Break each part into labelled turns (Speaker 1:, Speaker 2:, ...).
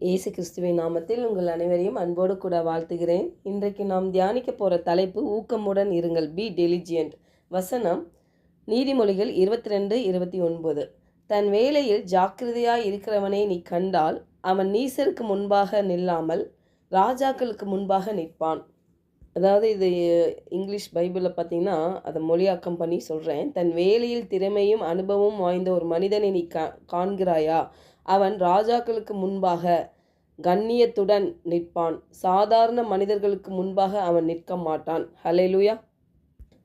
Speaker 1: இயேசு கிறிஸ்துவின் நாமத்தில் உங்கள் அனைவரையும் அன்போடு கூட வாழ்த்துகிறேன். இன்றைக்கு நாம் தியானிக்க போகிற தலைப்பு ஊக்கமுடன் இருங்கள், பி டெலிஜியன்ட். வசனம் நீதிமொழிகள் 22:29. தன் வேலையில் ஜாக்கிரதையாய் இருக்கிறவனை நீ கண்டால் அவன் நீசருக்கு முன்பாக நில்லாமல் ராஜாக்களுக்கு முன்பாக நிற்பான். அதாவது இது இங்கிலீஷ் பைபிளில் பார்த்தீங்கன்னா அதை மொழியாக்கம் பண்ணி சொல்கிறேன். தன் வேலையில் திறமையும் அனுபவமும் வாய்ந்த ஒரு மனிதனை நீ காண்கிறாயா, அவன் ராஜாக்களுக்கு முன்பாக கண்ணியத்துடன் நிற்பான், சாதாரண மனிதர்களுக்கு முன்பாக அவன் நிற்க மாட்டான். ஹல்லேலூயா.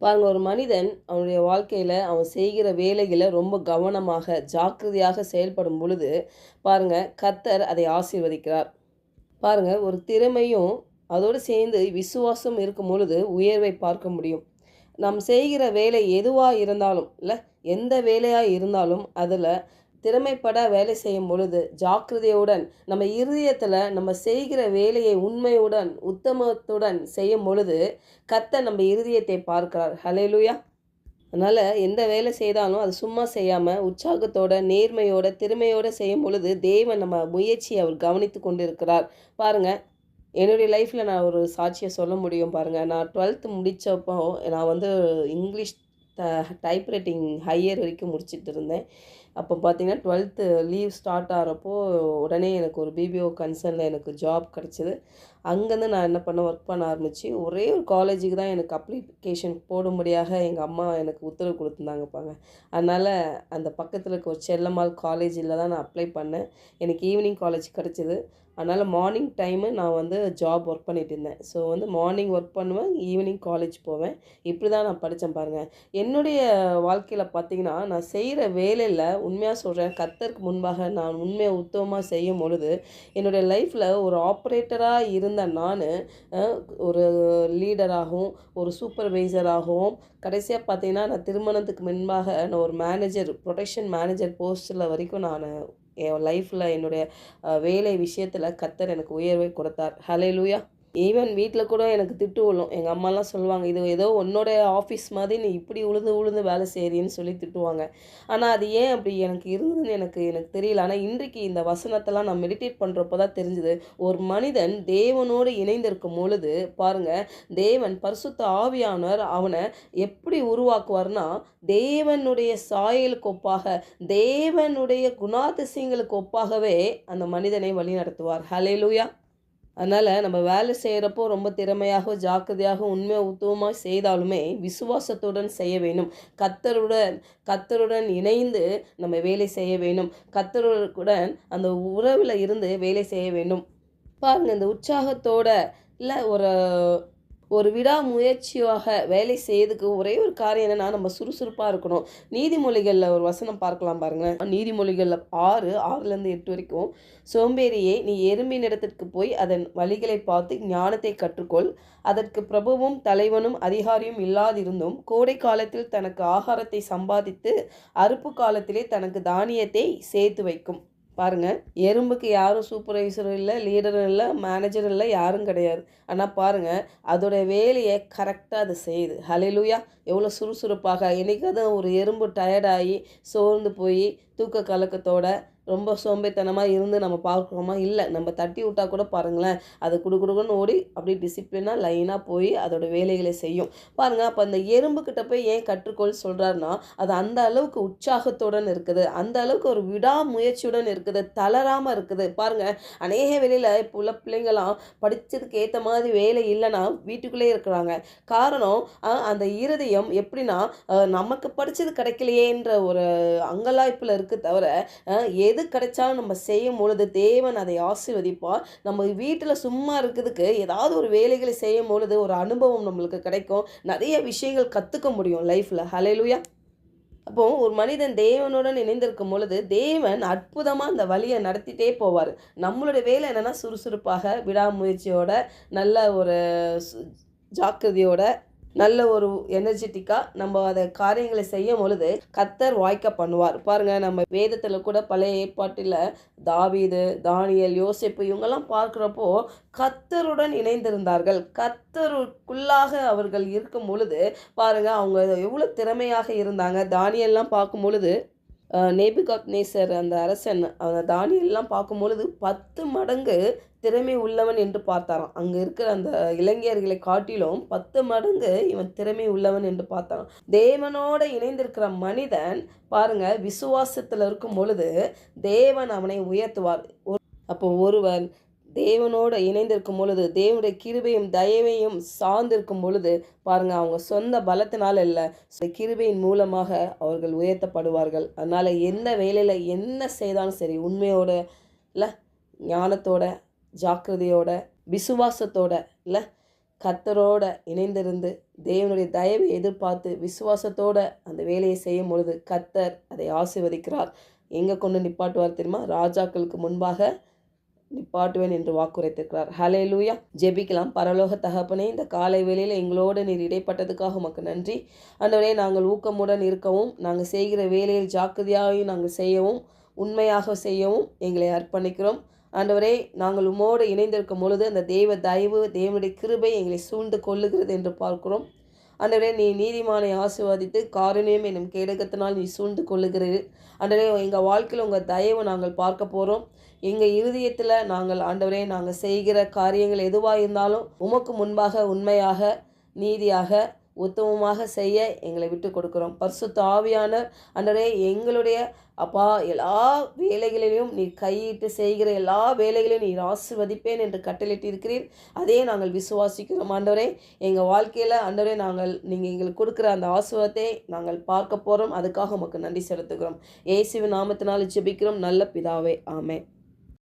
Speaker 1: பாருங்கள், ஒரு மனிதன் அவனுடைய வாழ்க்கையில் அவன் செய்கிற வேலைகளை ரொம்ப கவனமாக ஜாக்கிரதையாக செயல்படும் பொழுது பாருங்கள், கர்த்தர் அதை ஆசீர்வதிக்கிறார். பாருங்கள், ஒரு திறமையும் அதோடு சேர்ந்து விசுவாசம் இருக்கும் பொழுது உயர்வை பார்க்க முடியும். நாம் செய்கிற வேலை எதுவாக இருந்தாலும் இல்லை, எந்த வேலையாக இருந்தாலும் அதில் திறமைப்பட வேலை செய்யும் பொழுது ஜாக்கிரதையுடன் நம்ம இருதயத்தில் நம்ம செய்கிற வேலையை உண்மையுடன் உத்தமத்துடன் செய்யும் பொழுது கர்த்தர் நம்ம இருதயத்தை பார்க்கிறார். ஹல்லேலூயா. அதனால் எந்த வேலை செய்தாலும் அது சும்மா செய்யாமல் உற்சாகத்தோட நேர்மையோட திறமையோடு செய்யும் பொழுது தேவன் நம்ம முயற்சியை அவர் கவனித்து கொண்டு இருக்கிறார். பாருங்கள், என்னுடைய லைஃப்பில் நான் ஒரு சாட்சியை சொல்ல முடியும். பாருங்கள், நான் 12th முடித்தப்போ நான் இங்கிலீஷ் டைப்ரைட்டிங் ஹையர் வரைக்கும் முடிச்சுட்டு இருந்தேன். அப்போ பார்த்தீங்கன்னா 12th லீவ் ஸ்டார்ட் ஆகிறப்போ உடனே எனக்கு ஒரு பிபிஓ கன்சர்னில் எனக்கு ஜாப் கிடச்சிது. அங்கேருந்து நான் என்ன பண்ண ஒர்க் பண்ண ஆரம்பித்து ஒரே ஒரு காலேஜுக்கு தான் எனக்கு அப்ளிகேஷன் போடும்படியாக எங்கள் அம்மா எனக்கு உத்தரவு கொடுத்துருந்தாங்கப்பாங்க. அதனால் அந்த பக்கத்தில் இருக்க ஒரு செல்லம்மாள் காலேஜில் தான் நான் அப்ளை பண்ணேன். எனக்கு ஈவினிங் காலேஜ் கிடச்சிது. அதனால் மார்னிங் டைமு நான் ஜாப் ஒர்க் பண்ணிகிட்டு இருந்தேன். ஸோ மார்னிங் ஒர்க் பண்ணுவேன், ஈவினிங் காலேஜ் போவேன். இப்படி தான் நான் படித்தேன். பாருங்கள், என்னுடைய வாழ்க்கையில் பார்த்திங்கன்னா நான் செய்கிற வேலையில் உண்மையாக சொல்கிறேன், கர்த்தருக்கு முன்பாக நான் உண்மையாக உத்தமமாக செய்யும் பொழுது என்னுடைய லைஃப்பில் ஒரு ஆப்ரேட்டராக இருந்த நான் ஒரு லீடராகவும் ஒரு சூப்பர்வைசராகவும் கடைசியாக பார்த்திங்கன்னா நான் திருமணத்துக்கு முன்பாக நான் ஒரு மேனேஜர், ப்ரொடெக்ஷன் மேனேஜர் போஸ்ட்டில் வரைக்கும் நான் என் லைஃப்பில் என்னுடைய வேலை விஷயத்தில் கர்த்தர் எனக்கு உயர்வை கொடுத்தார். ஹல்லேலூயா. ஈவன் வீட்டில் கூட எனக்கு திட்டு விழும். எங்கள் அம்மாலாம் சொல்லுவாங்க, இது ஏதோ உன்னோட ஆஃபீஸ் மாதிரி நீ இப்படி உழுந்து வேலை செய்கிறீன்னு சொல்லி திட்டுவாங்க. ஆனால் அது ஏன் அப்படி எனக்கு இருந்ததுன்னு எனக்கு தெரியல. ஆனால் இன்றைக்கு இந்த வசனத்தெல்லாம் நான் மெடிடேட் பண்ணுறப்போ தான் தெரிஞ்சுது. ஒரு மனிதன் தேவனோடு இணைந்திருக்கும் பொழுது பாருங்கள், தேவன் பரிசுத்த ஆவியானவர் அவனை எப்படி உருவாக்குவார்னா தேவனுடைய சாயலுக்கு ஒப்பாக, தேவனுடைய குணாதிசயங்களுக்கு ஒப்பாகவே அந்த மனிதனை வழி நடத்துவார். ஹல்லேலூயா. அதனால் நம்ம வேலை செய்கிறப்போ ரொம்ப திறமையாக ஜாக்கிரதையாக உண்மையாக உத்தமமாக செய்தாலுமே விசுவாசத்துடன் செய்ய வேண்டும். கர்த்தருடன் இணைந்து நம்ம வேலை செய்ய வேண்டும். கர்த்தருடன் அந்த உறவில் இருந்து வேலை செய்ய வேண்டும். பாருங்கள், இந்த உற்சாகத்தோட இல்லை ஒரு விடாமுயற்சியாக வேலை செய்யறதுக்கு ஒரே ஒரு காரியம் என்னென்னா நம்ம சுறுசுறுப்பாக இருக்கணும். நீதிமொழிகளில் ஒரு வசனம் பார்க்கலாம் பாருங்கள். நீதிமொழிகளில் 6:8 வரைக்கும், சோம்பேறியே நீ எறும்பின் இடத்திற்கு போய் அதன் வழிகளை பார்த்து ஞானத்தை கற்றுக்கொள். அதற்கு பிரபுவும் தலைவனும் அதிகாரியும் இல்லாதிருந்தும் கோடை காலத்தில் தனக்கு ஆகாரத்தை சம்பாதித்து அறுப்பு காலத்திலே தனக்கு தானியத்தை சேர்த்து வைக்கும். பாருங்கள், எறும்புக்கு யாரும் சூப்பர்வைசரும் இல்லை, லீடரும் இல்லை, மேனேஜரும் இல்லை, யாரும் கிடையாது. ஆனால் பாருங்கள், அதோடைய வேலையை கரெக்டாக அது செய்யுது. ஹல்லேலூயா. எவ்வளோ சுறுசுறுப்பாக. என்றைக்காவது ஒரு எறும்பு டயர்டாகி சோர்ந்து போய் தூக்க கலக்கத்தோட ரொம்ப சோம்பேத்தனமாக இருந்து நம்ம பார்க்குறோமா? இல்லை. நம்ம தட்டி விட்டால் கூட பாருங்களேன், அது குடுகுடுன்னு ஓடி அப்படியே டிசிப்ளினாக லைனாக போய் அதோட வேலைகளை செய்யும். பாருங்கள், அப்போ அந்த எறும்புக்கிட்ட போய் ஏன் கற்றுக்கொள் சொல்கிறாருன்னா அது அந்த அளவுக்கு உற்சாகத்துடன் இருக்குது, அந்த அளவுக்கு ஒரு விடாமுயற்சியுடன் இருக்குது, தளராமல் இருக்குது. பாருங்கள், அநேக வேலையில் இப்போ உள்ள பிள்ளைங்களாம் படித்ததுக்கு ஏற்ற மாதிரி வேலை இல்லைன்னா வீட்டுக்குள்ளே இருக்கிறாங்க. காரணம் அந்த இருதயம் எப்படின்னா நமக்கு படித்தது கிடைக்கலையேன்ற ஒரு அங்கலாய்ப்பில் இருக்குது. தவிர எது கிடைச்சாலும் நம்ம செய்யும் பொழுது தேவன் அதை ஆசீர்வதிப்பார். நம்ம வீட்டில் சும்மா இருக்கிறதுக்கு ஏதாவது ஒரு வேலைகளை செய்யும் பொழுது ஒரு அனுபவம் நம்மளுக்கு கிடைக்கும். நிறைய விஷயங்கள் கற்றுக்க முடியும் லைஃப்பில். ஹல்லேலூயா. அப்போ ஒரு மனிதன் தேவனுடன் இணைந்திருக்கும் பொழுது தேவன் அற்புதமாக அந்த வழியை நடத்திட்டே போவார். நம்மளுடைய வேலை என்னென்னா சுறுசுறுப்பாக விடாமுயற்சியோட நல்ல ஒரு ஜாக்கிரதையோட நல்ல ஒரு எனர்ஜெட்டிக்காக நம்ம அதை காரியங்களை செய்யும் பொழுது கர்த்தர் வாய்க்க பண்ணுவார். பாருங்கள், நம்ம வேதத்தில் கூட பழைய ஏற்பாட்டில் தாவீது, தானியேல், யோசேப்பு இவங்கெல்லாம் பார்க்குறப்போ கர்த்தருடன் இணைந்திருந்தார்கள். கர்த்தருக்குள்ளாக அவர்கள் இருக்கும் பொழுது பாருங்கள் அவங்க எவ்வளோ திறமையாக இருந்தாங்க. தானியேல்லாம் பார்க்கும் பொழுது நேபுகாத்நேசர் அந்த அரசன் அந்த தானியெல்லாம் பார்க்கும் பொழுது 10 மடங்கு திறமை உள்ளவன் என்று பார்த்தாராம். அங்கே இருக்கிற அந்த இளைஞர்களை காட்டிலும் 10 மடங்கு இவன் திறமை உள்ளவன் என்று பார்த்தாராம். தேவனோட இணைந்திருக்கிற மனிதன் பாருங்க, விசுவாசத்தில் இருக்கும் பொழுது தேவன் அவனை உயர்த்துவார். அப்போ ஒருவன் தேவனோடு இணைந்திருக்கும் பொழுது, தேவனுடைய கிருபையும் தயவையும் சார்ந்திருக்கும் பொழுது பாருங்க, அவங்க சொந்த பலத்தினால இல்லை, கிருபையின் மூலமாக அவர்கள் உயர்த்தப்படுவார்கள். அதனால் எந்த வேலையில் என்ன செய்தாலும் சரி, உண்மையோட இல்லை, ஞானத்தோட, ஜாக்கிரதையோட, விசுவாசத்தோட இல்லை, கர்த்தரோட இணைந்திருந்து தேவனுடைய தயவை எதிர்பார்த்து விசுவாசத்தோட அந்த வேலையை செய்யும் பொழுது கர்த்தர் அதை ஆசீர்வதிக்கிறார். எங்கே கொண்டு நிப்பாட்டுவார் தெரியுமா? ராஜாக்களுக்கு முன்பாக நிப்பாட்டுவேன் என்று வாக்குரைத்திருக்கிறார். ஹல்லேலூயா. ஜெபிக்கலாம். பரலோக தகப்பனே, இந்த காலை வேளையில் எங்களோடு நீர் இடைப்பட்டதுக்காக உமக்கு நன்றி. ஆண்டவரே, நாங்கள் ஊக்கமுடன் இருக்கவும், நாங்கள் செய்கிற வேலையில் ஜாக்கிரதையாக நாங்கள் செய்யவும், உண்மையாக செய்யவும் எங்களை அர்ப்பணிக்கிறோம். ஆண்டவரே, நாங்கள் உம்மோடு இணைந்திருக்கும் பொழுது அந்த தெய்வ தயவு, தேவனுடைய கிருபை எங்களை சூழ்ந்து கொள்ளுகிறது என்று பார்க்கிறோம். ஆண்டவரே, நீ நீதிமானை ஆசீர்வதித்து காருண்யம் என்னும் கேடகத்தினால் நீ சூழ்ந்து கொள்ளுகிறீர். ஆண்டவரே, எங்கள் வாழ்க்கையில் உங்கள் தயவு நாங்கள் பார்க்க போகிறோம். எங்கள் இருதயத்தில் நாங்கள் ஆண்டவரே, நாங்கள் செய்கிற காரியங்கள் எதுவாக இருந்தாலும் உமக்கு முன்பாக உண்மையாக, நீதியாக, உத்தமமாக செய்ய எங்களை விட்டு கொடுக்குறோம். பரிசுத்த ஆவியானவர் ஆண்டவரே, எங்களுடைய அப்பா எல்லா வேலைகளிலும் நீர் கையிட்டு செய்கிற எல்லா வேலைகளையும் நீர் ஆசீர்வதிப்பேன் என்று கட்டளையிட்டு இருக்கிறீர். அதே நாங்கள் விசுவாசிக்கிறோம். ஆண்டவரே, எங்கள் வாழ்க்கையில் ஆண்டவரே, நீங்கள் எங்களுக்கு கொடுக்குற அந்த ஆசீர்வாதத்தை நாங்கள் பார்க்க போகிறோம். அதுக்காக உமக்கு நன்றி செலுத்துகிறோம். இயேசுவின் நாமத்தினால் ஜெபிக்கிறோம் நல்ல பிதாவே, ஆமென்.